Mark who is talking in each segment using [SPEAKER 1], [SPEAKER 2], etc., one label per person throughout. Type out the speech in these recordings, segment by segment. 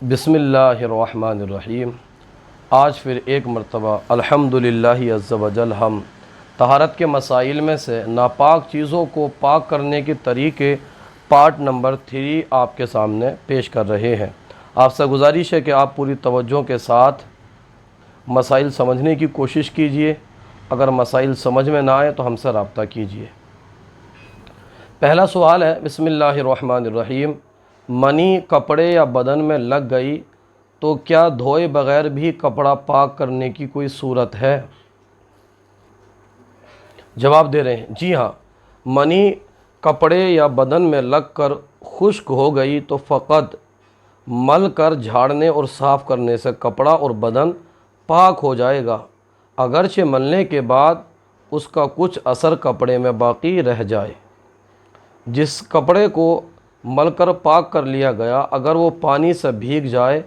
[SPEAKER 1] بسم اللہ الرحمن الرحیم۔ آج پھر ایک مرتبہ الحمدللہ عز و جل ہم طہارت کے مسائل میں سے ناپاک چیزوں کو پاک کرنے کے طریقے پارٹ نمبر 3 آپ کے سامنے پیش کر رہے ہیں۔ آپ سے گزارش ہے کہ آپ پوری توجہ کے ساتھ مسائل سمجھنے کی کوشش کیجئے۔ اگر مسائل سمجھ میں نہ آئے تو ہم سے رابطہ کیجئے۔ پہلا سوال ہے، بسم اللہ الرحمن الرحیم، منی کپڑے یا بدن میں لگ گئی تو کیا دھوئے بغیر بھی کپڑا پاک کرنے کی کوئی صورت ہے؟ جواب دے رہے ہیں، جی ہاں، منی کپڑے یا بدن میں لگ کر خشک ہو گئی تو فقط مل کر جھاڑنے اور صاف کرنے سے کپڑا اور بدن پاک ہو جائے گا، اگرچہ ملنے کے بعد اس کا کچھ اثر کپڑے میں باقی رہ جائے۔ جس کپڑے کو مل کر پاک کر لیا گیا اگر وہ پانی سے بھیگ جائے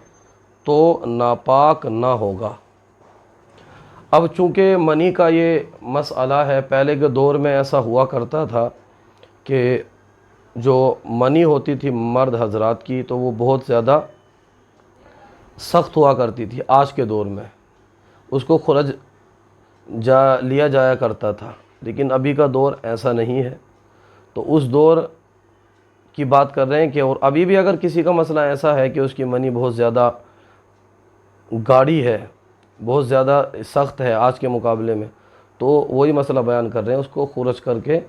[SPEAKER 1] تو ناپاک نہ ہوگا۔ اب چونکہ منی کا یہ مسئلہ ہے، پہلے کے دور میں ایسا ہوا کرتا تھا کہ جو منی ہوتی تھی مرد حضرات کی تو وہ بہت زیادہ سخت ہوا کرتی تھی۔ آج کے دور میں اس کو خرج لیا جایا کرتا تھا، لیکن ابھی کا دور ایسا نہیں ہے۔ تو اس دور کی بات کر رہے ہیں کہ اور ابھی بھی اگر کسی کا مسئلہ ایسا ہے کہ اس کی منی بہت زیادہ گاڑی ہے، بہت زیادہ سخت ہے آج کے مقابلے میں، تو وہی مسئلہ بیان کر رہے ہیں، اس کو خرج کر کے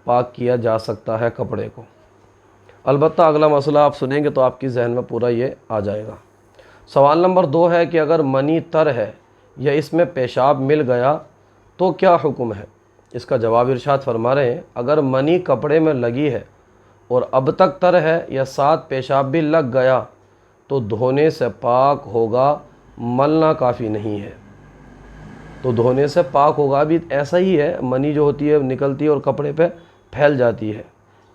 [SPEAKER 1] پاک کیا جا سکتا ہے کپڑے کو۔ البتہ اگلا مسئلہ آپ سنیں گے تو آپ کی ذہن میں پورا یہ آ جائے گا۔ سوال نمبر 2 ہے کہ اگر منی تر ہے یا اس میں پیشاب مل گیا تو کیا حکم ہے؟ اس کا جواب ارشاد فرما رہے ہیں، اگر منی کپڑے میں لگی ہے اور اب تک تر ہے یا ساتھ پیشاب بھی لگ گیا تو دھونے سے پاک ہوگا، ملنا کافی نہیں ہے۔ تو دھونے سے پاک ہوگا بھی ایسا ہی ہے، منی جو ہوتی ہے نکلتی ہے اور کپڑے پہ پھیل جاتی ہے،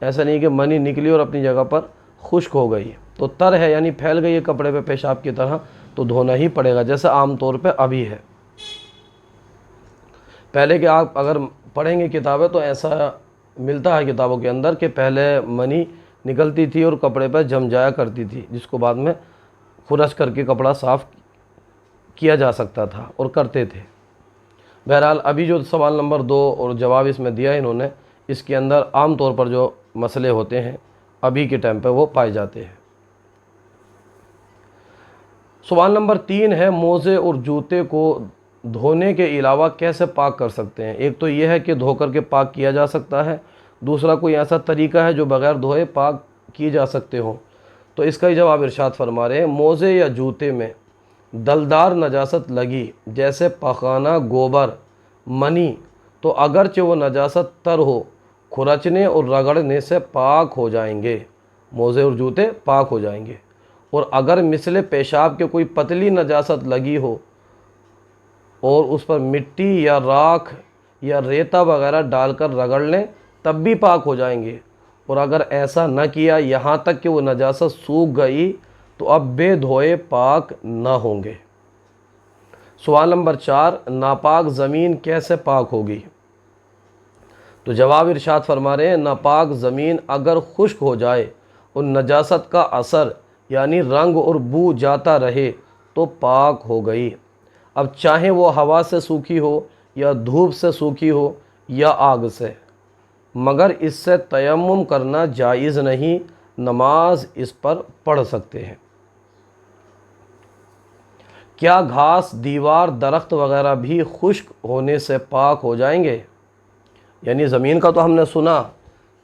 [SPEAKER 1] ایسا نہیں کہ منی نکلی اور اپنی جگہ پر خشک ہو گئی۔ تو تر ہے یعنی پھیل گئی ہے کپڑے پہ پیشاب کی طرح، تو دھونا ہی پڑے گا، جیسے عام طور پہ ابھی ہے۔ پہلے کہ آپ اگر پڑھیں گے کتابیں تو ایسا ملتا ہے کتابوں کے اندر کہ پہلے منی نکلتی تھی اور کپڑے پہ جم جایا کرتی تھی، جس کو بعد میں خرش کر کے کپڑا صاف کیا جا سکتا تھا اور کرتے تھے۔ بہرحال ابھی جو سوال نمبر 2 اور جواب اس میں دیا ہے انہوں نے، اس کے اندر عام طور پر جو مسئلے ہوتے ہیں ابھی کے ٹائم پہ وہ پائے جاتے ہیں۔ سوال نمبر 3 ہے، موزے اور جوتے کو دھونے کے علاوہ کیسے پاک کر سکتے ہیں؟ ایک تو یہ ہے کہ دھو کر کے پاک کیا جا سکتا ہے، دوسرا کوئی ایسا طریقہ ہے جو بغیر دھوئے پاک کی جا سکتے ہوں؟ تو اس کا ہی جواب ارشاد فرما رہے ہیں، موزے یا جوتے میں دلدار نجاست لگی جیسے پخانہ، گوبر، منی، تو اگرچہ وہ نجاست تر ہو، کھرچنے اور رگڑنے سے پاک ہو جائیں گے، موزے اور جوتے پاک ہو جائیں گے۔ اور اگر مثل پیشاب کے کوئی پتلی نجاست لگی ہو اور اس پر مٹی یا راکھ یا ریتا وغیرہ ڈال کر رگڑ لیں تب بھی پاک ہو جائیں گے، اور اگر ایسا نہ کیا یہاں تک کہ وہ نجاست سوکھ گئی تو اب بے دھوئے پاک نہ ہوں گے۔ سوال نمبر 4، ناپاک زمین کیسے پاک ہوگی؟ تو جواب ارشاد فرما رہے ہیں، ناپاک زمین اگر خشک ہو جائے اور نجاست کا اثر یعنی رنگ اور بو جاتا رہے تو پاک ہو گئی۔ اب چاہے وہ ہوا سے سوکھی ہو یا دھوپ سے سوکھی ہو یا آگ سے، مگر اس سے تیمم کرنا جائز نہیں، نماز اس پر پڑھ سکتے ہیں۔ کیا گھاس، دیوار، درخت وغیرہ بھی خشک ہونے سے پاک ہو جائیں گے؟ یعنی زمین کا تو ہم نے سنا،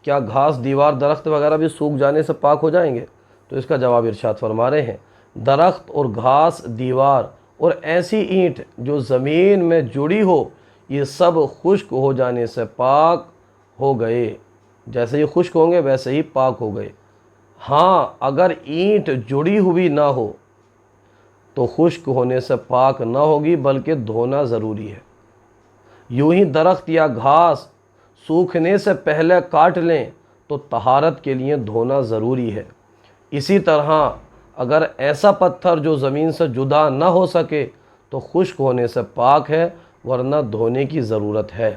[SPEAKER 1] کیا گھاس، دیوار، درخت وغیرہ بھی سوکھ جانے سے پاک ہو جائیں گے؟ تو اس کا جواب ارشاد فرما رہے ہیں، درخت اور گھاس، دیوار اور ایسی اینٹ جو زمین میں جڑی ہو، یہ سب خشک ہو جانے سے پاک ہو گئے، جیسے یہ خشک ہوں گے ویسے ہی پاک ہو گئے۔ ہاں، اگر اینٹ جڑی ہوئی نہ ہو تو خشک ہونے سے پاک نہ ہوگی بلکہ دھونا ضروری ہے۔ یوں ہی درخت یا گھاس سوکھنے سے پہلے کاٹ لیں تو طہارت کے لیے دھونا ضروری ہے۔ اسی طرح اگر ایسا پتھر جو زمین سے جدا نہ ہو سکے تو خشک ہونے سے پاک ہے، ورنہ دھونے کی ضرورت ہے۔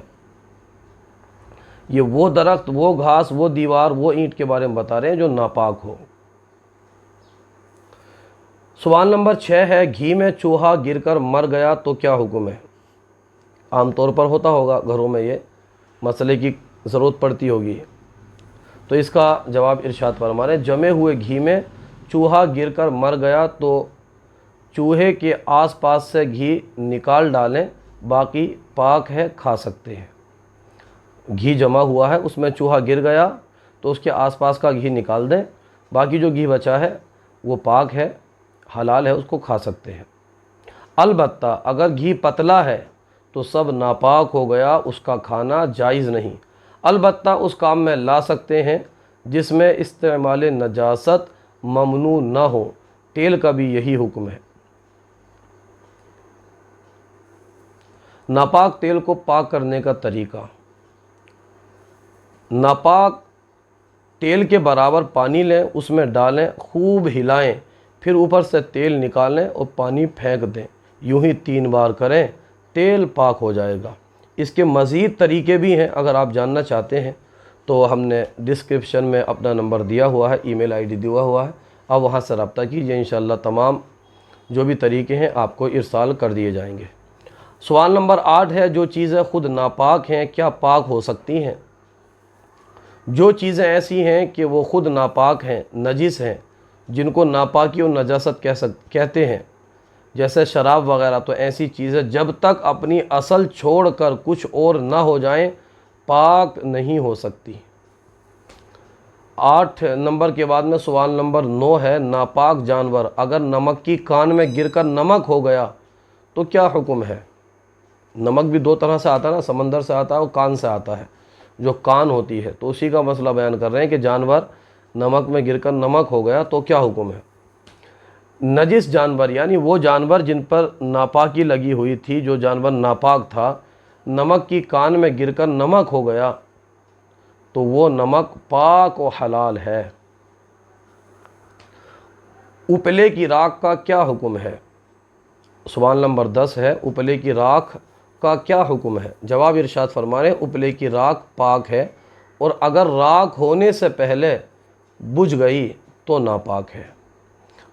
[SPEAKER 1] یہ وہ درخت، وہ گھاس، وہ دیوار، وہ اینٹ کے بارے میں بتا رہے ہیں جو ناپاک ہو۔ سوال نمبر 6 ہے گھی میں چوہا گر کر مر گیا تو کیا حکم ہے؟ عام طور پر ہوتا ہوگا گھروں میں، یہ مسئلے کی ضرورت پڑتی ہوگی، تو اس کا جواب ارشاد فرما رہے ہیں جمے ہوئے گھی میں چوہا گر کر مر گیا تو چوہے کے آس پاس سے گھی نکال ڈالیں، باقی پاک ہے، کھا سکتے ہیں۔ گھی جمع ہوا ہے، اس میں چوہا گر گیا تو اس کے آس پاس کا گھی نکال دیں، باقی جو گھی بچا ہے وہ پاک ہے، حلال ہے، اس کو کھا سکتے ہیں۔ البتہ اگر گھی پتلا ہے تو سب ناپاک ہو گیا، اس کا کھانا جائز نہیں، البتہ اس کام میں لا سکتے ہیں جس میں استعمال نجاست ممنوع نہ ہو۔ تیل کا بھی یہی حکم ہے۔ ناپاک تیل کو پاک کرنے کا طریقہ: ناپاک تیل کے برابر پانی لیں، اس میں ڈالیں، خوب ہلائیں، پھر اوپر سے تیل نکالیں اور پانی پھینک دیں، یوں ہی 3 بار کریں، تیل پاک ہو جائے گا۔ اس کے مزید طریقے بھی ہیں، اگر آپ جاننا چاہتے ہیں تو ہم نے ڈسکرپشن میں اپنا نمبر دیا ہوا ہے، ای میل آئی ڈی دیا ہوا ہے، آپ وہاں سے رابطہ کیجئے، انشاءاللہ تمام جو بھی طریقے ہیں آپ کو ارسال کر دیے جائیں گے۔ سوال نمبر 8 ہے جو چیزیں خود ناپاک ہیں کیا پاک ہو سکتی ہیں؟ جو چیزیں ایسی ہیں کہ وہ خود ناپاک ہیں، نجس ہیں، جن کو ناپاکی اور نجاست کہتے ہیں، جیسے شراب وغیرہ، تو ایسی چیزیں جب تک اپنی اصل چھوڑ کر کچھ اور نہ ہو جائیں پاک نہیں ہو سکتی۔ 8 نمبر کے بعد میں سوال نمبر 9 ہے ناپاک جانور اگر نمک کی کان میں گر کر نمک ہو گیا تو کیا حکم ہے؟ نمک بھی 2 طرح سے آتا ہے نا، سمندر سے آتا ہے اور کان سے آتا ہے، جو کان ہوتی ہے، تو اسی کا مسئلہ بیان کر رہے ہیں کہ جانور نمک میں گر کر نمک ہو گیا تو کیا حکم ہے؟ نجس جانور یعنی وہ جانور جن پر ناپاکی لگی ہوئی تھی، جو جانور ناپاک تھا، نمک کی کان میں گر کر نمک ہو گیا تو وہ نمک پاک و حلال ہے۔ اپلے کی راکھ کا کیا حکم ہے؟ سوال نمبر 10 ہے اپلے کی راکھ کا کیا حکم ہے؟ جواب ارشاد فرما رہے ہیں اپلے کی راکھ پاک ہے، اور اگر راکھ ہونے سے پہلے بجھ گئی تو ناپاک ہے۔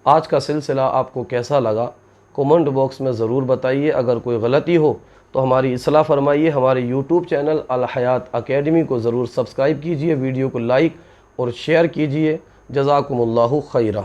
[SPEAKER 1] آج کا سلسلہ آپ کو کیسا لگا کومنٹ باکس میں ضرور بتائیے، اگر کوئی غلطی ہو تو ہماری اصلاح فرمائیے۔ ہمارے یوٹیوب چینل الحیات اکیڈمی کو ضرور سبسکرائب کیجئے، ویڈیو کو لائک اور شیئر کیجئے۔ جزاکم اللہ خیرہ۔